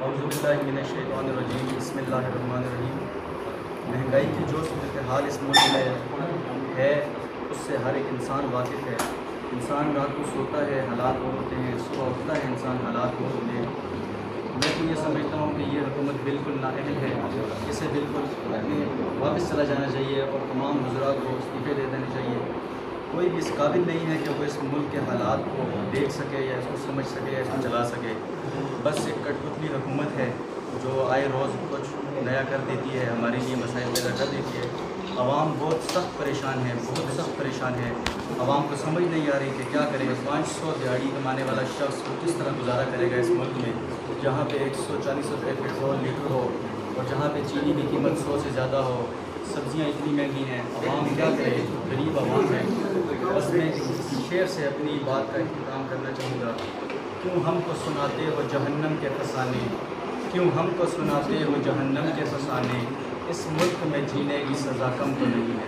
اعوذ باللہ من الشیطان الرجیم بسم اللہ الرحمن الرحیم۔ مہنگائی کی جو صورتحال اس ملک میں ہے اس سے ہر ایک انسان واقف ہے۔ انسان رات کو سوتا ہے، حالات وہ ہوتے ہیں، صبح اٹھتا ہے انسان، حالات وہ ہوتے ہیں۔ میں تو یہ سمجھتا ہوں کہ یہ حکومت بالکل نااہل ہے، اسے بالکل واپس چلا جانا چاہیے اور تمام وزراء کو استعفے دے دینے چاہیے۔ کوئی بھی اس قابل نہیں ہے کہ وہ اس ملک کے حالات کو دیکھ سکے یا اس کو سمجھ سکے یا اس کو چلا سکے۔ بس ایک کٹ پتلی حکومت ہے جو آئے روز کچھ نیا کر دیتی ہے، ہمارے لیے مسائل پیدا کر دیتی ہے۔ عوام بہت سخت پریشان ہے، بہت سخت پریشان ہے۔ عوام کو سمجھ نہیں آ رہی کہ کیا کرے۔ 500 دیہڑی کمانے والا شخص وہ کس طرح گزارا کرے گا اس ملک میں جہاں پہ 140 روپے پیٹرول لیٹر ہو اور جہاں پہ چینی کی قیمت 100 سے زیادہ ہو، سبزیاں اتنی مہنگی ہیں۔ عوام کیا کرے، غریب عوام ہے۔ بس میں شعر سے اپنی بات کا اختتام کرنا چاہوں گا۔ کیوں ہم کو سناتے ہو جہنم کے فسانے، کیوں ہم کو سناتے ہو جہنم کے فسانے، اس ملک میں جینے کی سزا کم تو نہیں ہے۔